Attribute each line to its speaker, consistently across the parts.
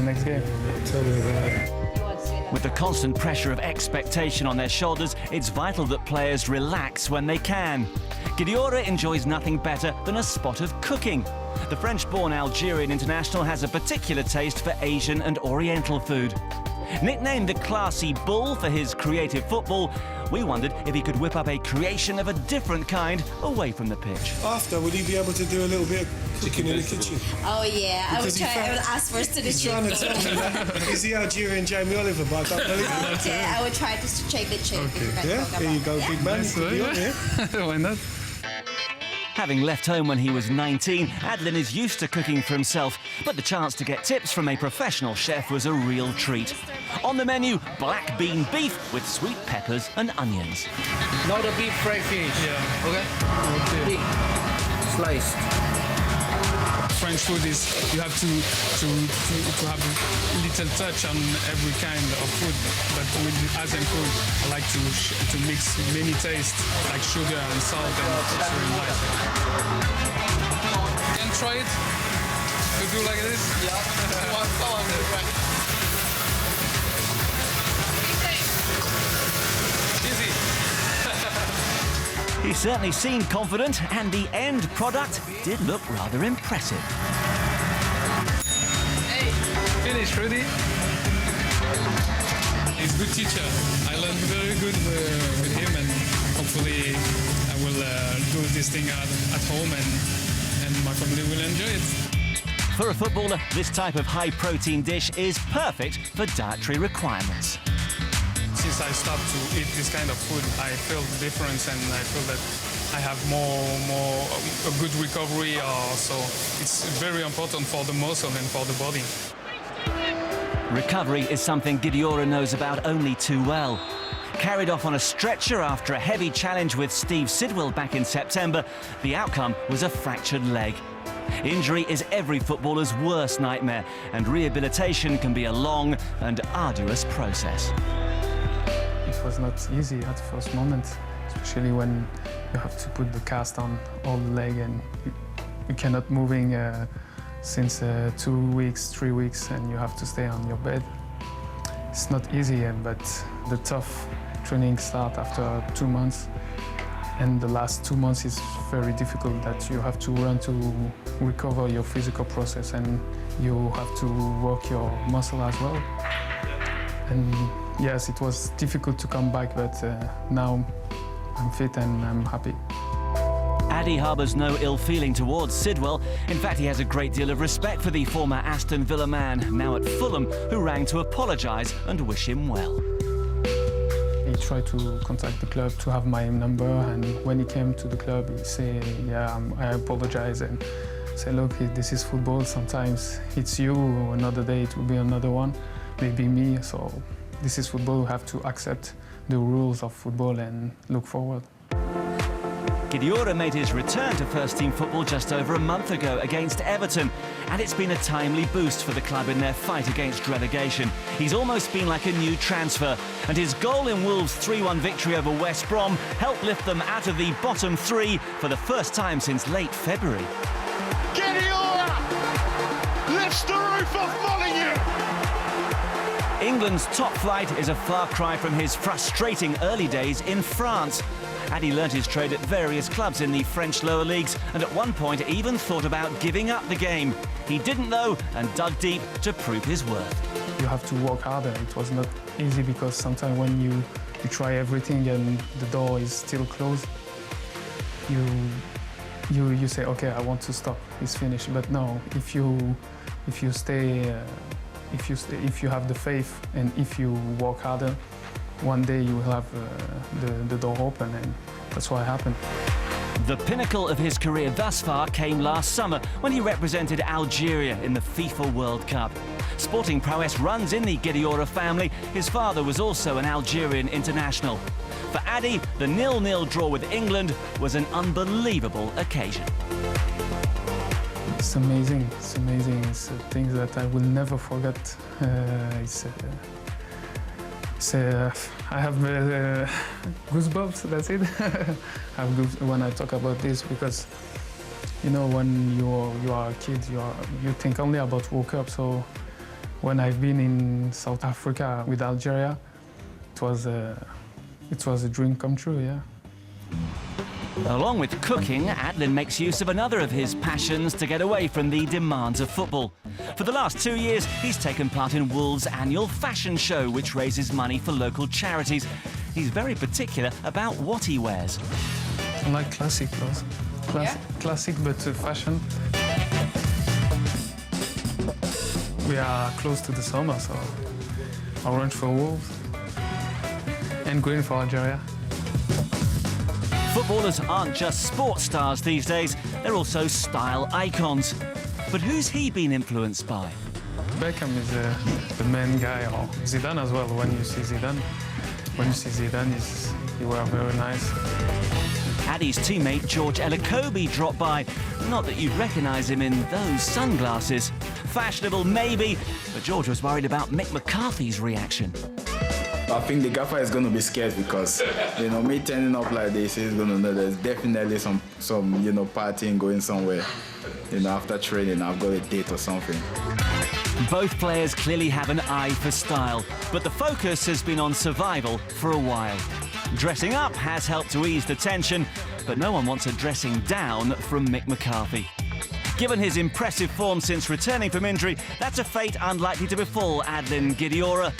Speaker 1: Next game.
Speaker 2: Tell me about it.
Speaker 3: With the constant pressure of expectation on their shoulders, it's vital that players relax when they can. Guedioura enjoys nothing better than a spot of cooking. The French-born Algerian international has a particular taste for Asian and Oriental food. Nicknamed the classy bull for his creative football, we wondered if he could whip up a creation of a different kind away from the pitch.
Speaker 2: After, would he be able to do a little bit of cooking in the kitchen?
Speaker 4: Oh yeah, I would ask first to the
Speaker 2: He's trying to tell me that he's the Algerian Jamie Oliver, but I don't believe it.
Speaker 4: Okay, I would try to check the chick.
Speaker 2: Okay. Yeah, there you go, big man.
Speaker 1: Nice,
Speaker 2: You on here?
Speaker 1: Why not?
Speaker 3: Having left home when he was 19, Adlene is used to cooking for himself, but the chance to get tips from a professional chef was a real treat. On the menu, black bean beef with sweet peppers and onions.
Speaker 5: Now the beef fried fish.
Speaker 1: Yeah.
Speaker 5: Okay? Big. Sliced.
Speaker 1: French food is you have to have a little touch on every kind of food. But with Asian food, I like to mix many tastes like sugar and salt, and it's really nice. You can try it. To do like this. Easy.
Speaker 3: He certainly seemed confident, and the end product did look rather impressive.
Speaker 1: Hey, finish, ready? He's a good teacher. I learned very good with him, and hopefully I will do this thing at home, and my family will enjoy it.
Speaker 3: For a footballer, this type of high-protein dish is perfect for dietary requirements.
Speaker 1: Since I start to eat this kind of food, I feel the difference, and I feel that I have a good recovery. So it's very important for the muscle and for the body.
Speaker 3: Recovery is something Guedioura knows about only too well. Carried off on a stretcher after a heavy challenge with Steve Sidwell back in September, the outcome was a fractured leg. Injury is every footballer's worst nightmare, and rehabilitation can be a long and arduous process.
Speaker 6: It was not easy at the first moment, especially when you have to put the cast on all the leg and you cannot moving since 2 weeks, 3 weeks, and you have to stay on your bed. It's not easy, but the tough training start after 2 months, and the last 2 months is very difficult, that you have to learn to recover your physical process, and you have to work your muscle as well. And yes, it was difficult to come back, but now I'm fit and I'm happy.
Speaker 3: Addy harbours no ill feeling towards Sidwell. In fact, he has a great deal of respect for the former Aston Villa man, now at Fulham, who rang to apologise and wish him well.
Speaker 6: He tried to contact the club to have my number, and when he came to the club, he said, yeah, I apologize, and say, look, this is football. Sometimes it's you, another day it will be another one, maybe me. So this is football. We have to accept the rules of football and look forward.
Speaker 3: Guedioura made his return to first-team football just over a month ago against Everton, and it's been a timely boost for the club in their fight against relegation. He's almost been like a new transfer, and his goal in Wolves' 3-1 victory over West Brom helped lift them out of the bottom three for the first time since late February.
Speaker 7: Guedioura lifts the roof off Molyneux!
Speaker 3: England's top flight is a far cry from his frustrating early days in France. Addy learnt his trade at various clubs in the French lower leagues, and at one point even thought about giving up the game. He didn't though, and dug deep to prove his worth.
Speaker 6: You have to work harder. It was not easy, because sometimes when you try everything and the door is still closed, you say, okay, I want to stop, it's finished. But no, if you have the faith, and if you work harder, one day you will have the door open, and that's what happened.
Speaker 3: The pinnacle of his career thus far came last summer when he represented Algeria in the FIFA World Cup. Sporting prowess runs in the Guedioura family. His father was also an Algerian international. For Addy, the 0-0 draw with England was an unbelievable occasion.
Speaker 6: It's amazing, it's amazing. It's things that I will never forget. I have goosebumps, that's it. I have goosebumps when I talk about this, because, you know, when you are a kid, you think only about World Cup. So When I've been in South Africa with Algeria, it was a dream come true, yeah.
Speaker 3: Along with cooking, Adlene makes use of another of his passions to get away from the demands of football. For the last 2 years, he's taken part in Wolves' annual fashion show, which raises money for local charities. He's very particular about what he wears.
Speaker 6: I like classic clothes. Classic, but fashion. We are close to the summer, so orange for Wolves and green for Algeria.
Speaker 3: Footballers aren't just sports stars these days, they're also style icons. But who's he been influenced by?
Speaker 6: Beckham is the main guy, or Zidane as well. When you see Zidane, he wear very nice.
Speaker 3: Addy's teammate George Elokobi dropped by. Not that you'd recognise him in those sunglasses. Fashionable maybe, but George was worried about Mick McCarthy's reaction.
Speaker 8: I think the gaffer is going to be scared because, me turning up like this, he's going to know there's definitely some partying going somewhere. After training, I've got a date or something.
Speaker 3: Both players clearly have an eye for style, but the focus has been on survival for a while. Dressing up has helped to ease the tension, but no one wants a dressing down from Mick McCarthy. Given his impressive form since returning from injury, that's a fate unlikely to befall Adlene Guedioura.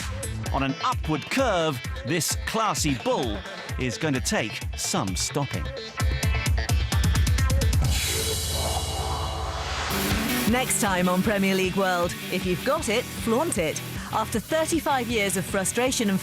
Speaker 3: On an upward curve, this classy bull is going to take some stopping.
Speaker 9: Next time on Premier League World, if you've got it, flaunt it. After 35 years of frustration and